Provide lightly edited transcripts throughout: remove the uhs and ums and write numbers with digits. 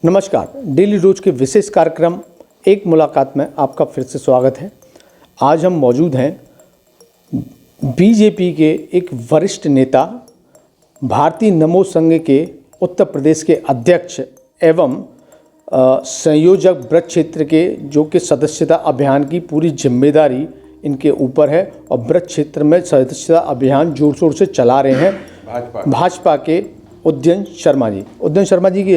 नमस्कार। डेली रोज के विशेष कार्यक्रम एक मुलाकात में आपका फिर से स्वागत है। आज हम मौजूद हैं बीजेपी के एक वरिष्ठ नेता, भारतीय नमो संघ के उत्तर प्रदेश के अध्यक्ष एवं संयोजक ब्रज क्षेत्र के, जो कि सदस्यता अभियान की पूरी जिम्मेदारी इनके ऊपर है और ब्रज क्षेत्र में सदस्यता अभियान जोर शोर से चला रहे हैं भाजपा के उदयन शर्मा जी। उदयन शर्मा जी की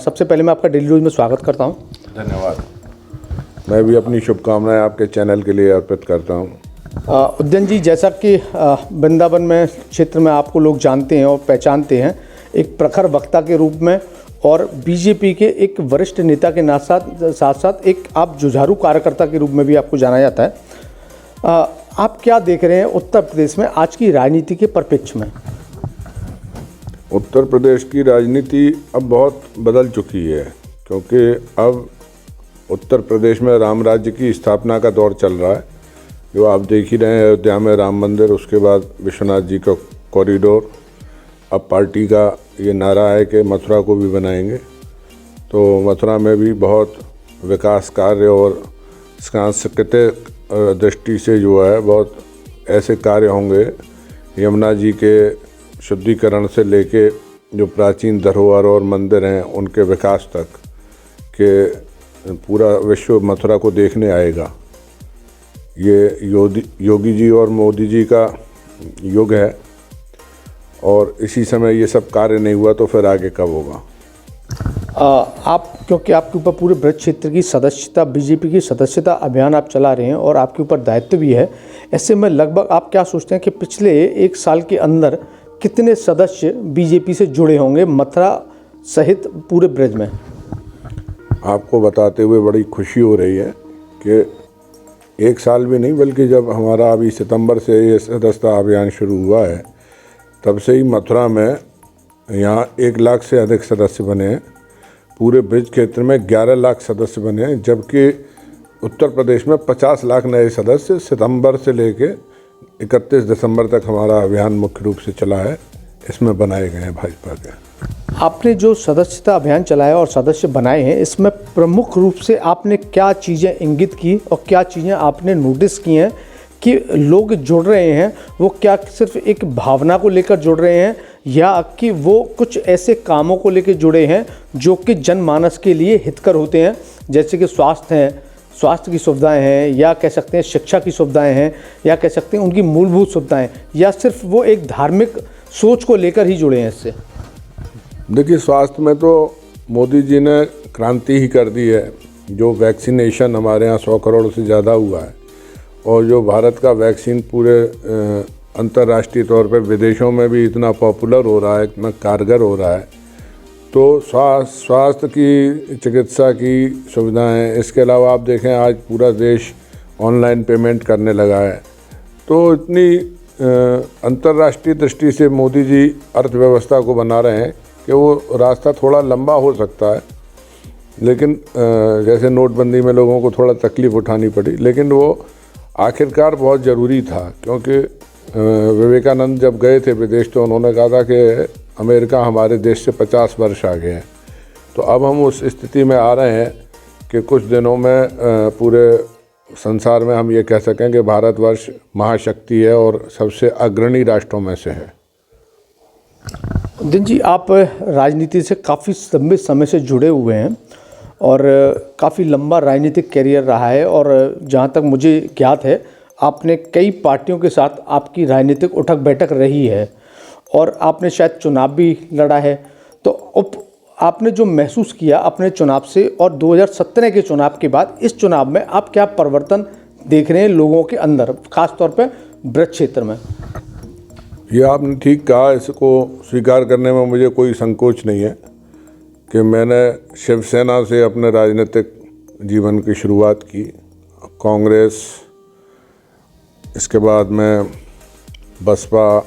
सबसे पहले मैं आपका डेली रोज में स्वागत करता हूं। धन्यवाद। मैं भी अपनी शुभकामनाएं आपके चैनल के लिए अर्पित करता हूं। उदयन जी, जैसा कि वृंदावन में क्षेत्र में आपको लोग जानते हैं और पहचानते हैं एक प्रखर वक्ता के रूप में, और बीजेपी के एक वरिष्ठ नेता के साथ साथ एक आप जुझारू कार्यकर्ता के रूप में भी आपको जाना जाता है। आप क्या देख रहे हैं उत्तर प्रदेश में आज की राजनीति के परिप्रेक्ष्य में? उत्तर प्रदेश की राजनीति अब बहुत बदल चुकी है, क्योंकि अब उत्तर प्रदेश में राम राज्य की स्थापना का दौर चल रहा है। जो आप देख ही रहे हैं, अयोध्या में राम मंदिर, उसके बाद विश्वनाथ जी का कॉरिडोर। अब पार्टी का ये नारा है कि मथुरा को भी बनाएंगे, तो मथुरा में भी बहुत विकास कार्य और सांस्कृतिक दृष्टि से जो है बहुत ऐसे कार्य होंगे। यमुना जी के शुद्धिकरण से लेके जो प्राचीन धरोहर और मंदिर हैं उनके विकास तक के पूरा विश्व मथुरा को देखने आएगा। ये योगी जी और मोदी जी का युग है, और इसी समय ये सब कार्य नहीं हुआ तो फिर आगे कब होगा? आप, क्योंकि आपके ऊपर पूरे ब्रज क्षेत्र की सदस्यता, बीजेपी की सदस्यता अभियान आप चला रहे हैं और आपके ऊपर दायित्व भी है, ऐसे में लगभग आप क्या सोचते हैं कि पिछले एक साल के अंदर कितने सदस्य बीजेपी से जुड़े होंगे मथुरा सहित पूरे ब्रज में? आपको बताते हुए बड़ी खुशी हो रही है कि एक साल भी नहीं, बल्कि जब हमारा अभी सितंबर से ये सदस्यता अभियान शुरू हुआ है तब से ही मथुरा में यहाँ 1 लाख से अधिक सदस्य बने हैं। पूरे ब्रज क्षेत्र में 11 लाख सदस्य बने हैं, जबकि उत्तर प्रदेश में 50 लाख नए सदस्य सितंबर से लेके 31 दिसंबर तक हमारा अभियान मुख्य रूप से चला है, इसमें बनाए गए हैं भाजपा के। आपने जो सदस्यता अभियान चलाया और सदस्य बनाए हैं, इसमें प्रमुख रूप से आपने क्या चीज़ें इंगित की और क्या चीज़ें आपने नोटिस की हैं कि लोग जुड़ रहे हैं? वो क्या सिर्फ एक भावना को लेकर जुड़ रहे हैं, या कि वो कुछ ऐसे कामों को लेकर जुड़े हैं जो कि जनमानस के लिए हितकर होते हैं, जैसे कि स्वास्थ्य की सुविधाएं हैं, या कह सकते हैं शिक्षा की सुविधाएं हैं, या कह सकते हैं उनकी मूलभूत सुविधाएं, या सिर्फ वो एक धार्मिक सोच को लेकर ही जुड़े हैं इससे? देखिए, स्वास्थ्य में तो मोदी जी ने क्रांति ही कर दी है। जो वैक्सीनेशन हमारे यहाँ 100 करोड़ से ज़्यादा हुआ है, और जो भारत का वैक्सीन पूरे अंतर्राष्ट्रीय तौर पे विदेशों में भी इतना पॉपुलर हो रहा है, इतना कारगर हो रहा है, तो स्वास्थ्य की, चिकित्सा की सुविधाएं, इसके अलावा आप देखें आज पूरा देश ऑनलाइन पेमेंट करने लगा है। तो इतनी अंतर्राष्ट्रीय दृष्टि से मोदी जी अर्थव्यवस्था को बना रहे हैं कि वो रास्ता थोड़ा लंबा हो सकता है, लेकिन जैसे नोटबंदी में लोगों को थोड़ा तकलीफ़ उठानी पड़ी, लेकिन वो आखिरकार बहुत ज़रूरी था। क्योंकि विवेकानंद जब गए थे विदेश तो उन्होंने कहा था कि अमेरिका हमारे देश से 50 वर्ष आगे है। तो अब हम उस स्थिति में आ रहे हैं कि कुछ दिनों में पूरे संसार में हम ये कह सकें कि भारतवर्ष महाशक्ति है और सबसे अग्रणी राष्ट्रों में से है। उदयन जी, आप राजनीति से काफ़ी लंबे समय से जुड़े हुए हैं और काफ़ी लंबा राजनीतिक कैरियर रहा है, और जहाँ तक मुझे ज्ञात है आपने कई पार्टियों के साथ आपकी राजनीतिक उठक बैठक रही है, और आपने शायद चुनाव भी लड़ा है। तो आपने जो महसूस किया अपने चुनाव से, और 2017 के चुनाव के बाद इस चुनाव में आप क्या परिवर्तन देख रहे हैं लोगों के अंदर, खास तौर पे ब्रज क्षेत्र में? ये आपने ठीक कहा, इसको स्वीकार करने में मुझे कोई संकोच नहीं है कि मैंने शिवसेना से अपने राजनीतिक जीवन की शुरुआत की, कांग्रेस, इसके बाद में बसपा,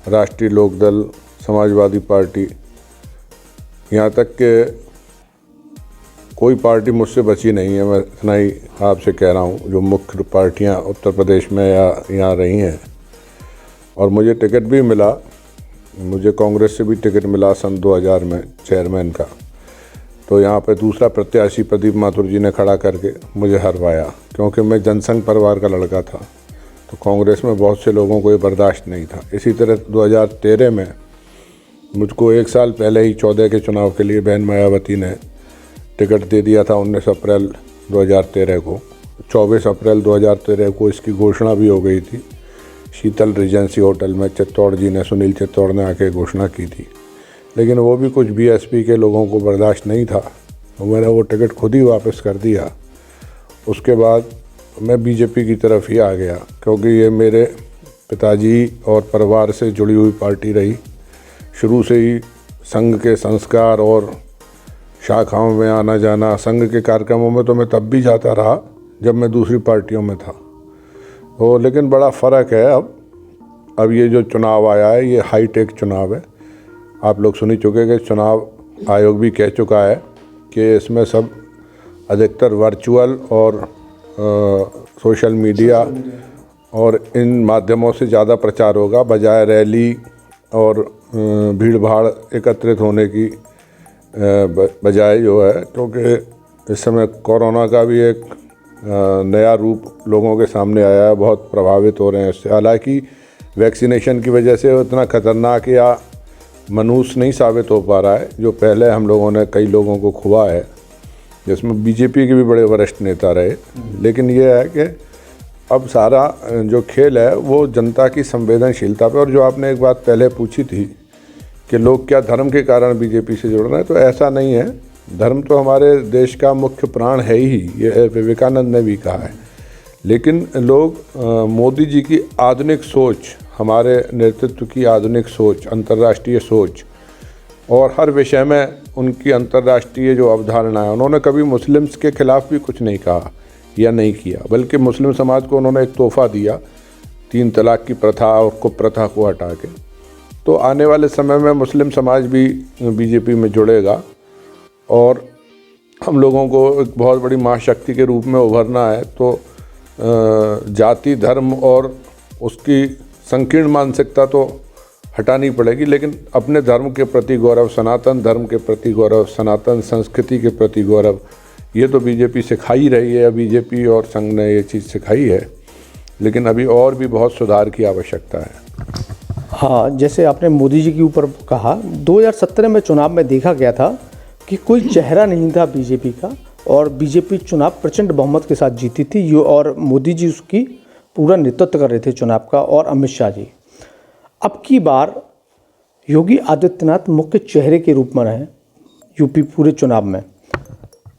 राष्ट्रीय लोकदल, समाजवादी पार्टी, यहाँ तक कि कोई पार्टी मुझसे बची नहीं है। मैं इतना ही आपसे कह रहा हूँ, जो मुख्य पार्टियाँ उत्तर प्रदेश में या यहाँ रही हैं, और मुझे टिकट भी मिला। मुझे कांग्रेस से भी टिकट मिला सन 2000 में चेयरमैन का। तो यहाँ पे दूसरा प्रत्याशी प्रदीप माथुर जी ने खड़ा करके मुझे हरवाया, क्योंकि मैं जनसंघ परिवार का लड़का था। तो कांग्रेस में बहुत से लोगों को ये बर्दाश्त नहीं था। इसी तरह 2013 में मुझको 1 साल पहले ही 14 के चुनाव के लिए बहन मायावती ने टिकट दे दिया था 19 अप्रैल 2013 को। 24 अप्रैल 2013 को इसकी घोषणा भी हो गई थी। शीतल रिजेंसी होटल में चित्तौड़ जी ने, सुनील चित्तौड़ ने आके घोषणा की थी, लेकिन वो भी कुछ बीएसपी के लोगों को बर्दाश्त नहीं था, तो मैंने वो टिकट खुद ही वापस कर दिया। उसके बाद मैं बीजेपी की तरफ ही आ गया, क्योंकि ये मेरे पिताजी और परिवार से जुड़ी हुई पार्टी रही। शुरू से ही संघ के संस्कार और शाखाओं में आना जाना, संघ के कार्यक्रमों में तो मैं तब भी जाता रहा जब मैं दूसरी पार्टियों में था। तो लेकिन बड़ा फ़र्क है अब ये जो चुनाव आया है ये हाईटेक चुनाव है। आप लोग सुन ही चुके कि चुनाव आयोग भी कह चुका है कि इसमें सब अधिकतर वर्चुअल और सोशल मीडिया और इन माध्यमों से ज़्यादा प्रचार होगा, बजाय रैली और भीड़ भाड़ एकत्रित होने की बजाय जो है, क्योंकि इस समय कोरोना का भी एक नया रूप लोगों के सामने आया है, बहुत प्रभावित हो रहे हैं इससे। हालांकि वैक्सीनेशन की वजह से उतना खतरनाक या मनुष्य नहीं साबित हो पा रहा है जो पहले हम लोगों ने कई लोगों को खुआ है, जिसमें बीजेपी के भी बड़े वरिष्ठ नेता रहे। लेकिन ये है कि अब सारा जो खेल है वो जनता की संवेदनशीलता पे, और जो आपने एक बात पहले पूछी थी कि लोग क्या धर्म के कारण बीजेपी से जुड़ रहे हैं, तो ऐसा नहीं है। धर्म तो हमारे देश का मुख्य प्राण है ही, ये विवेकानंद ने भी कहा है। लेकिन लोग मोदी जी की आधुनिक सोच, हमारे नेतृत्व की आधुनिक सोच, अंतर्राष्ट्रीय सोच और हर विषय में उनकी अंतर्राष्ट्रीय जो अवधारणा है, उन्होंने कभी मुस्लिम्स के खिलाफ भी कुछ नहीं कहा या नहीं किया, बल्कि मुस्लिम समाज को उन्होंने एक तोहफा दिया 3 तलाक की प्रथा और कुप्रथा को हटा के। तो आने वाले समय में मुस्लिम समाज भी बीजेपी में जुड़ेगा और हम लोगों को एक बहुत बड़ी महाशक्ति के रूप में उभरना है। तो जाति, धर्म और उसकी संकीर्ण मानसिकता तो हटानी पड़ेगी, लेकिन अपने धर्म के प्रति गौरव, सनातन धर्म के प्रति गौरव, सनातन संस्कृति के प्रति गौरव, ये तो बीजेपी सिखाई रही है, बीजेपी और संघ ने ये चीज़ सिखाई है, लेकिन अभी और भी बहुत सुधार की आवश्यकता है। हाँ, जैसे आपने मोदी जी के ऊपर कहा, 2017 में चुनाव में देखा गया था कि कोई चेहरा नहीं था बीजेपी का, और बीजेपी चुनाव प्रचंड बहुमत के साथ जीती थी, और मोदी जी उसकी पूरा नेतृत्व कर रहे थे चुनाव का, और अमित शाह जी। अब की बार योगी आदित्यनाथ मुख्य चेहरे के रूप में रहे यूपी पूरे चुनाव में,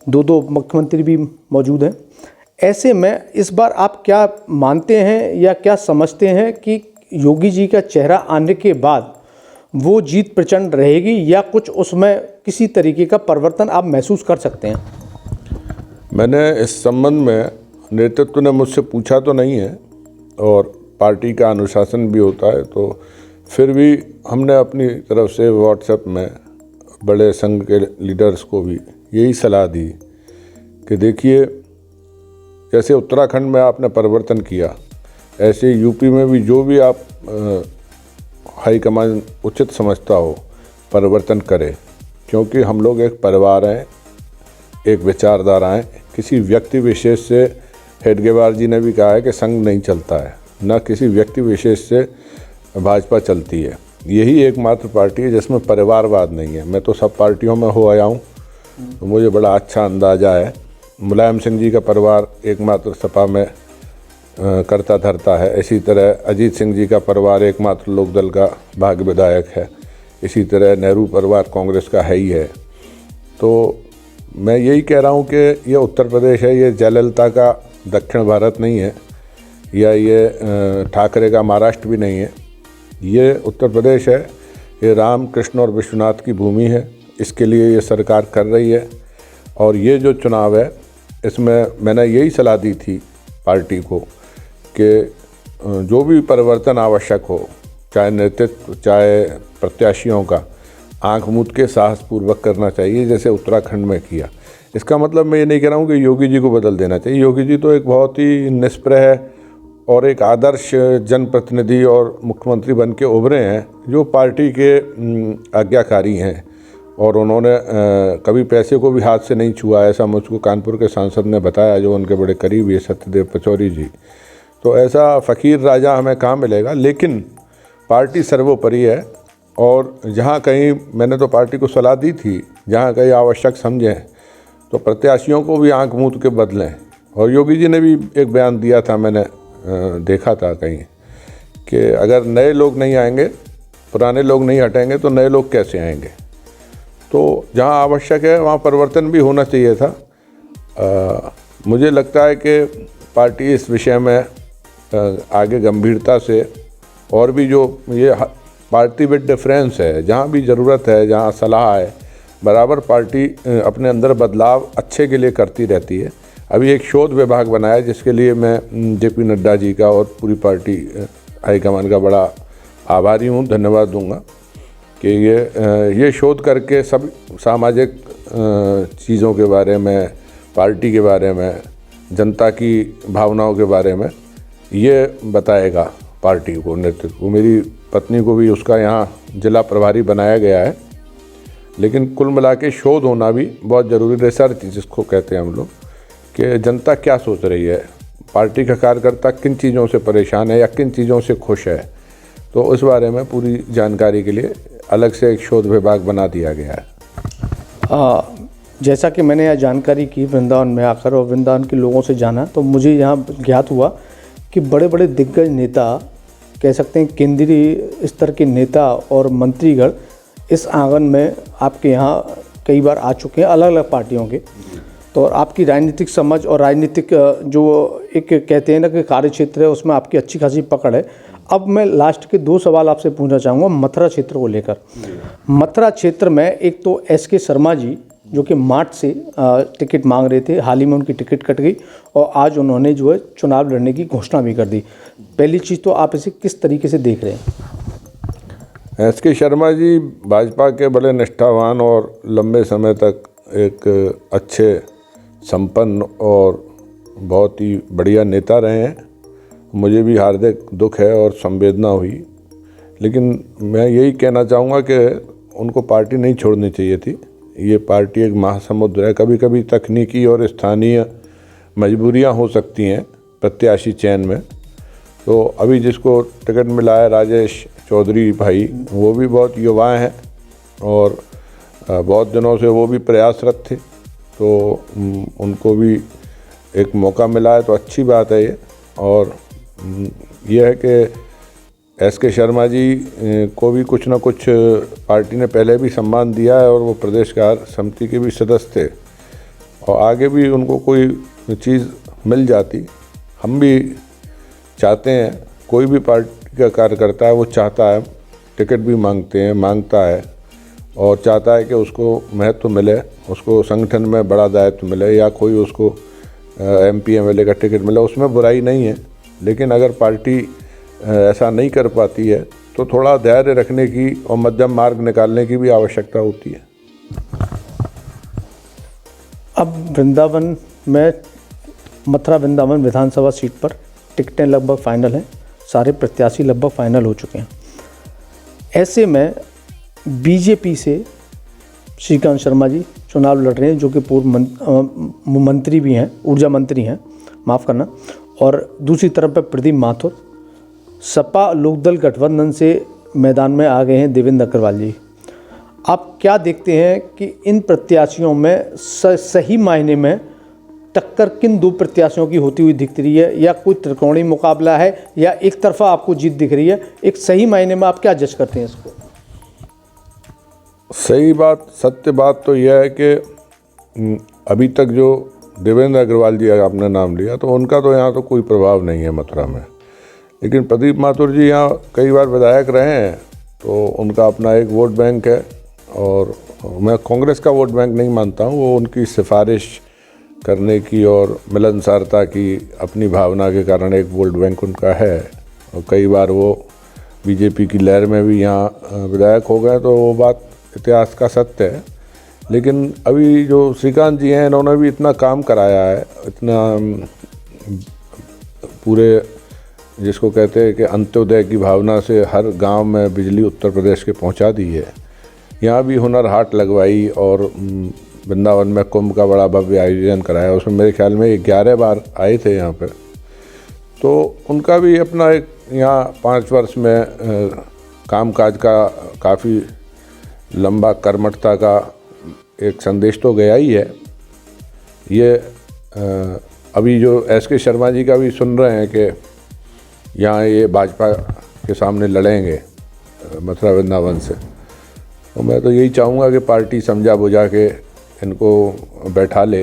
2 मुख्यमंत्री भी मौजूद हैं। ऐसे में इस बार आप क्या मानते हैं या क्या समझते हैं कि योगी जी का चेहरा आने के बाद वो जीत प्रचंड रहेगी, या कुछ उसमें किसी तरीके का परिवर्तन आप महसूस कर सकते हैं? मैंने इस संबंध में, नेतृत्व ने मुझसे पूछा तो नहीं है, और पार्टी का अनुशासन भी होता है, तो फिर भी हमने अपनी तरफ से व्हाट्सएप में बड़े संघ के लीडर्स को भी यही सलाह दी कि देखिए, जैसे उत्तराखंड में आपने परिवर्तन किया, ऐसे यूपी में भी जो भी आप हाईकमान उचित समझता हो परिवर्तन करे, क्योंकि हम लोग एक परिवार हैं, एक विचारधारा हैं। किसी व्यक्ति विशेष से, हेडगेवार जी ने भी कहा है कि संघ नहीं चलता है, न किसी व्यक्ति विशेष से भाजपा चलती है। यही एकमात्र पार्टी है जिसमें परिवारवाद नहीं है। मैं तो सब पार्टियों में हो आया हूँ, तो मुझे बड़ा अच्छा अंदाज़ा है। मुलायम सिंह जी का परिवार एकमात्र सपा में करता धरता है, इसी तरह अजीत सिंह जी का परिवार एकमात्र लोकदल का भाग्य विधायक है, इसी तरह नेहरू परिवार कांग्रेस का है ही है। तो मैं यही कह रहा हूँ कि ये उत्तर प्रदेश है, ये जयललिता का दक्षिण भारत नहीं है, या ये ठाकरे का महाराष्ट्र भी नहीं है। ये उत्तर प्रदेश है, ये राम, कृष्ण और विश्वनाथ की भूमि है। इसके लिए ये सरकार कर रही है, और ये जो चुनाव है इसमें मैंने यही सलाह दी थी पार्टी को कि जो भी परिवर्तन आवश्यक हो, चाहे नेतृत्व, चाहे प्रत्याशियों का, आंख मूंद के साहसपूर्वक करना चाहिए, जैसे उत्तराखंड में किया। इसका मतलब मैं ये नहीं कह रहा हूँ कि योगी जी को बदल देना चाहिए। योगी जी तो एक बहुत ही निष्प्रह और एक आदर्श जनप्रतिनिधि और मुख्यमंत्री बन के उभरे हैं, जो पार्टी के आज्ञाकारी हैं, और उन्होंने कभी पैसे को भी हाथ से नहीं छुआ, ऐसा मुझको कानपुर के सांसद ने बताया, जो उनके बड़े करीब है सत्यदेव पचौरी जी। तो ऐसा फ़कीर राजा हमें कहाँ मिलेगा। लेकिन पार्टी सर्वोपरि है, और जहाँ कहीं मैंने तो पार्टी को सलाह दी थी, जहाँ कहीं आवश्यक समझें तो प्रत्याशियों को भी आंख मूंद के बदलें। और योगी जी ने भी एक बयान दिया था, मैंने देखा था कहीं, कि अगर नए लोग नहीं आएंगे, पुराने लोग नहीं हटेंगे, तो नए लोग कैसे आएंगे। तो जहाँ आवश्यक है वहाँ परिवर्तन भी होना चाहिए था। मुझे लगता है कि पार्टी इस विषय में आगे गंभीरता से, और भी जो ये पार्टी विद डिफरेंस है, जहाँ भी ज़रूरत है, जहाँ सलाह है, बराबर पार्टी अपने अंदर बदलाव अच्छे के लिए करती रहती है। अभी एक शोध विभाग बनाया, जिसके लिए मैं जेपी नड्डा जी का और पूरी पार्टी हाईकमान का बड़ा आभारी हूँ, धन्यवाद दूंगा कि ये शोध करके सब सामाजिक चीज़ों के बारे में, पार्टी के बारे में, जनता की भावनाओं के बारे में ये बताएगा पार्टी को, नेतृत्व को। मेरी पत्नी को भी उसका यहाँ जिला प्रभारी बनाया गया है। लेकिन कुल मिला के शोध होना भी बहुत ज़रूरी, रिसर्च जिसको कहते हैं हम लोग, कि जनता क्या सोच रही है, पार्टी का कार्यकर्ता किन चीज़ों से परेशान है या किन चीज़ों से खुश है। तो इस बारे में पूरी जानकारी के लिए अलग से एक शोध विभाग बना दिया गया है। जैसा कि मैंने यह जानकारी की वृंदावन में आकर और वृंदावन के लोगों से जाना, तो मुझे यहाँ ज्ञात हुआ कि बड़े बड़े दिग्गज नेता, कह सकते हैं केंद्रीय स्तर के नेता और मंत्रीगण इस आंगन में आपके यहाँ कई बार आ चुके हैं, अलग अलग पार्टियों के। तो आपकी राजनीतिक समझ और राजनीतिक जो एक कहते हैं ना कि कार्य क्षेत्र है, उसमें आपकी अच्छी खासी पकड़ है। अब मैं लास्ट के 2 सवाल आपसे पूछना चाहूँगा मथुरा क्षेत्र को लेकर। मथुरा क्षेत्र में एक तो एसके शर्मा जी, जो कि मार्च से टिकट मांग रहे थे, हाल ही में उनकी टिकट कट गई और आज उन्होंने जो है चुनाव लड़ने की घोषणा भी कर दी। पहली चीज़ तो आप इसे किस तरीके से देख रहे हैं? एसके शर्मा जी भाजपा के बड़े निष्ठावान और लंबे समय तक एक अच्छे, संपन्न और बहुत ही बढ़िया नेता रहे हैं। मुझे भी हार्दिक दुख है और संवेदना हुई, लेकिन मैं यही कहना चाहूँगा कि उनको पार्टी नहीं छोड़नी चाहिए थी। ये पार्टी एक महासमुद्र है, कभी कभी तकनीकी और स्थानीय मजबूरियां हो सकती हैं प्रत्याशी चयन में। तो अभी जिसको टिकट मिला है राजेश चौधरी भाई, वो भी बहुत युवा हैं और बहुत दिनों से वो भी प्रयासरत थे, तो उनको भी एक मौका मिला है, तो अच्छी बात है ये। और ये है कि एसके शर्मा जी को भी कुछ ना कुछ पार्टी ने पहले भी सम्मान दिया है और वो प्रदेश कार्य समिति के भी सदस्य थे, और आगे भी उनको कोई चीज़ मिल जाती। हम भी चाहते हैं, कोई भी पार्टी का कार्यकर्ता है वो चाहता है, टिकट भी मांगता है और चाहता है कि उसको महत्व मिले, उसको संगठन में बड़ा दायित्व मिले या कोई उसको MP MLA का टिकट मिले, उसमें बुराई नहीं है। लेकिन अगर पार्टी ऐसा नहीं कर पाती है तो थोड़ा धैर्य रखने की और मध्यम मार्ग निकालने की भी आवश्यकता होती है। अब वृंदावन में, मथुरा वृंदावन विधानसभा सीट पर टिकटें लगभग फाइनल हैं, सारे प्रत्याशी लगभग फाइनल हो चुके हैं। ऐसे में बीजेपी से श्रीकांत शर्मा जी चुनाव लड़ रहे हैं, जो कि पूर्व मंत्री भी हैं, ऊर्जा मंत्री हैं, माफ़ करना। और दूसरी तरफ पर प्रदीप माथुर सपा लोकदल गठबंधन से मैदान में आ गए हैं देवेंद्र अग्रवाल जी। आप क्या देखते हैं कि इन प्रत्याशियों में सही मायने में टक्कर किन 2 प्रत्याशियों की होती हुई दिख रही है, या कोई त्रिकोणीय मुकाबला है, या एक तरफा आपको जीत दिख रही है? एक सही मायने में आप क्या जज करते हैं इसको? सही बात, सत्य बात तो यह है कि अभी तक जो देवेंद्र अग्रवाल जी आपने नाम लिया, तो उनका तो यहाँ तो कोई प्रभाव नहीं है मथुरा में। लेकिन प्रदीप माथुर जी यहाँ कई बार विधायक रहे हैं, तो उनका अपना एक वोट बैंक है, और मैं कांग्रेस का वोट बैंक नहीं मानता हूँ। वो उनकी सिफारिश करने की और मिलनसारता की अपनी भावना के कारण एक वोट बैंक उनका है, और कई बार वो बीजेपी की लहर में भी यहाँ विधायक हो गए, तो वो बात इतिहास का सत्य है। लेकिन अभी जो श्रीकांत जी हैं, इन्होंने भी इतना काम कराया है, इतना पूरे जिसको कहते हैं कि अंत्योदय की भावना से हर गांव में बिजली उत्तर प्रदेश के पहुंचा दी है। यहाँ भी हुनर हाट लगवाई और वृंदावन में कुंभ का बड़ा भव्य आयोजन कराया। उसमें मेरे ख्याल में 11 बार आए थे यहाँ पर। तो उनका भी अपना एक यहाँ 5 वर्ष में कामकाज का काफ़ी लंबा कर्मठता का एक संदेश तो गया ही है। ये अभी जो एस.के. शर्मा जी का भी सुन रहे हैं कि यहाँ ये भाजपा के सामने लड़ेंगे मथुरा वृंदावन से, तो मैं तो यही चाहूँगा कि पार्टी समझा बुझा के इनको बैठा ले,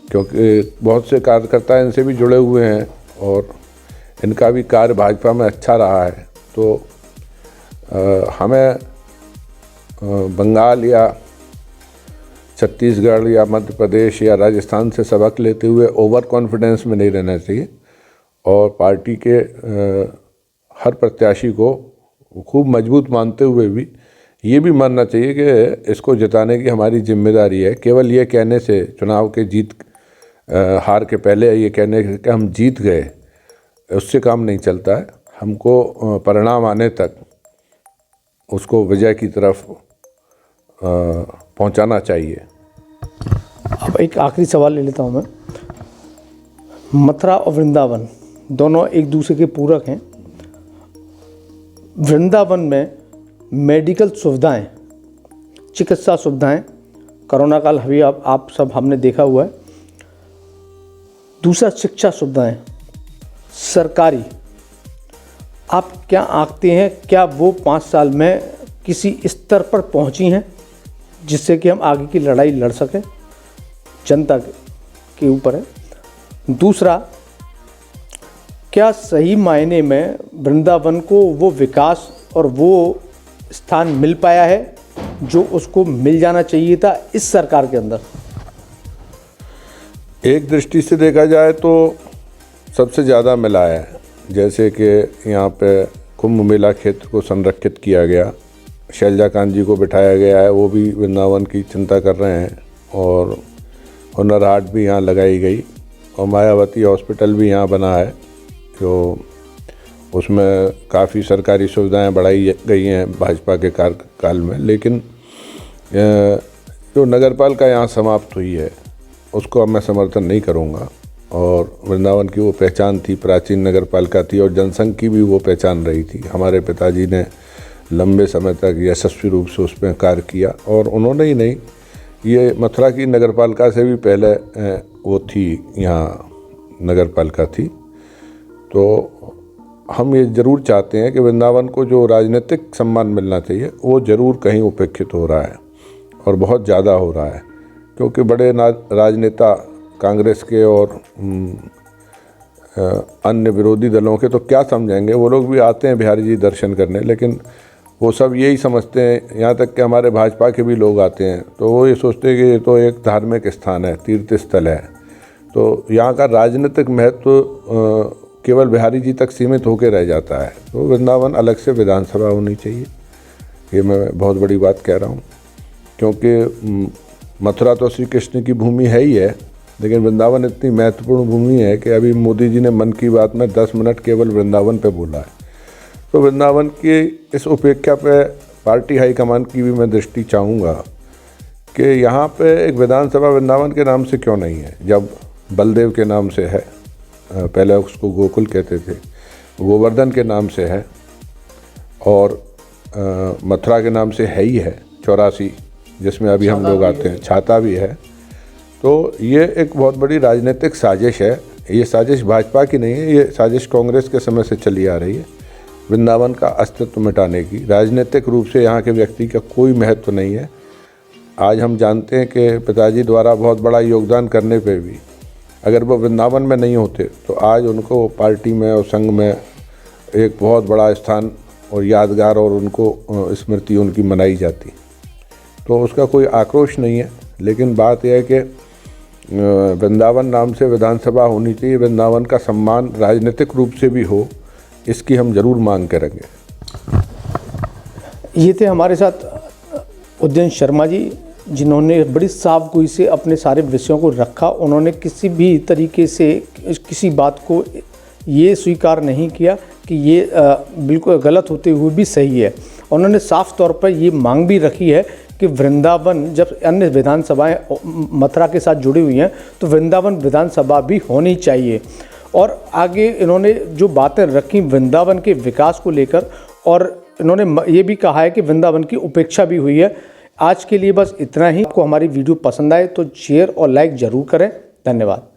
क्योंकि बहुत से कार्यकर्ता इनसे भी जुड़े हुए हैं और इनका भी कार्य भाजपा में अच्छा रहा है। तो हमें बंगाल या छत्तीसगढ़ या मध्य प्रदेश या राजस्थान से सबक लेते हुए ओवर कॉन्फिडेंस में नहीं रहना चाहिए और पार्टी के हर प्रत्याशी को खूब मजबूत मानते हुए भी ये भी मानना चाहिए कि इसको जिताने की हमारी जिम्मेदारी है। केवल ये कहने से, चुनाव के हार के पहले ये कहने कि हम जीत गए, उससे काम नहीं चलता है। हमको परिणाम आने तक उसको विजय की तरफ पहुंचाना चाहिए। अब एक आखिरी सवाल ले लेता हूं मैं। मथुरा और वृंदावन दोनों एक दूसरे के पूरक हैं। वृंदावन में मेडिकल सुविधाएं, चिकित्सा सुविधाएं, कोरोना काल अभी आप सब हमने देखा हुआ है। दूसरा, शिक्षा सुविधाएं सरकारी, आप क्या आंकते हैं, क्या वो 5 साल में किसी स्तर पर पहुंची हैं जिससे कि हम आगे की लड़ाई लड़ सकें? जनता के ऊपर है। दूसरा, क्या सही मायने में वृंदावन को वो विकास और वो स्थान मिल पाया है जो उसको मिल जाना चाहिए था इस सरकार के अंदर? एक दृष्टि से देखा जाए तो सबसे ज़्यादा मिला है। जैसे कि यहाँ पे कुंभ मेला क्षेत्र को संरक्षित किया गया, शैलजा कांत जी को बिठाया गया है, वो भी वृंदावन की चिंता कर रहे हैं, और हुनर हाट भी यहाँ लगाई गई और मायावती हॉस्पिटल भी यहाँ बना है, जो उसमें काफ़ी सरकारी सुविधाएं बढ़ाई गई हैं भाजपा के कार्यकाल में। लेकिन जो नगरपालिका यहाँ समाप्त हुई है उसको अब मैं समर्थन नहीं करूँगा। और वृंदावन की वो पहचान थी, प्राचीन नगरपालिका थी और जनसंघ की भी वो पहचान रही थी। हमारे पिताजी ने लंबे समय तक यशस्वी रूप से उस पर कार्य किया और उन्होंने ही नहीं, ये मथुरा की नगरपालिका से भी पहले वो थी, यहाँ नगरपालिका थी। तो हम ये ज़रूर चाहते हैं कि वृंदावन को जो राजनीतिक सम्मान मिलना चाहिए वो ज़रूर कहीं उपेक्षित हो रहा है और बहुत ज़्यादा हो रहा है, क्योंकि बड़े राजनेता कांग्रेस के और अन्य विरोधी दलों के तो क्या समझेंगे, वो लोग भी आते हैं बिहारी जी दर्शन करने, लेकिन वो सब यही समझते हैं, यहाँ तक कि हमारे भाजपा के भी लोग आते हैं तो वो ये सोचते हैं कि ये तो एक धार्मिक स्थान है, तीर्थ स्थल है, तो यहाँ का राजनीतिक महत्व केवल बिहारी जी तक सीमित होकर रह जाता है। तो वृंदावन अलग से विधानसभा होनी चाहिए, ये मैं बहुत बड़ी बात कह रहा हूँ, क्योंकि मथुरा तो श्री कृष्ण की भूमि है ही है, लेकिन वृंदावन इतनी महत्वपूर्ण भूमि है कि अभी मोदी जी ने मन की बात में 10 मिनट केवल वृंदावन पे बोला है। तो वृंदावन की इस उपेक्षा पे पार्टी हाईकमान की भी मैं दृष्टि चाहूँगा कि यहाँ पे एक विधानसभा वृंदावन के नाम से क्यों नहीं है, जब बलदेव के नाम से है, पहले उसको गोकुल कहते थे, गोवर्धन के नाम से है और मथुरा के नाम से है ही है, 84 जिसमें अभी हम लोग आते हैं, छाता भी है। तो ये एक बहुत बड़ी राजनीतिक साजिश है। ये साजिश भाजपा की नहीं है, ये साजिश कांग्रेस के समय से चली आ रही है। वृंदावन का अस्तित्व मिटाने की, राजनीतिक रूप से यहाँ के व्यक्ति का कोई महत्व नहीं है। आज हम जानते हैं कि पिताजी द्वारा बहुत बड़ा योगदान करने पे भी अगर वो वृंदावन में नहीं होते तो आज उनको पार्टी में और संघ में एक बहुत बड़ा स्थान और यादगार और उनको स्मृति उनकी मनाई जाती। तो उसका कोई आक्रोश नहीं है, लेकिन बात यह है कि वृंदावन नाम से विधानसभा होनी चाहिए, वृंदावन का सम्मान राजनीतिक रूप से भी हो, इसकी हम ज़रूर मांग करेंगे। ये थे हमारे साथ उदयन शर्मा जी, जिन्होंने बड़ी साफ़गोई से अपने सारे विषयों को रखा। उन्होंने किसी भी तरीके से किसी बात को ये स्वीकार नहीं किया कि ये बिल्कुल गलत होते हुए भी सही है। उन्होंने साफ तौर पर ये मांग भी रखी है कि वृंदावन, जब अन्य विधानसभाएं मथुरा के साथ जुड़ी हुई हैं तो वृंदावन विधानसभा भी होनी चाहिए। और आगे इन्होंने जो बातें रखी वृंदावन के विकास को लेकर, और इन्होंने ये भी कहा है कि वृंदावन की उपेक्षा भी हुई है। आज के लिए बस इतना ही। आपको हमारी वीडियो पसंद आए तो शेयर और लाइक ज़रूर करें। धन्यवाद।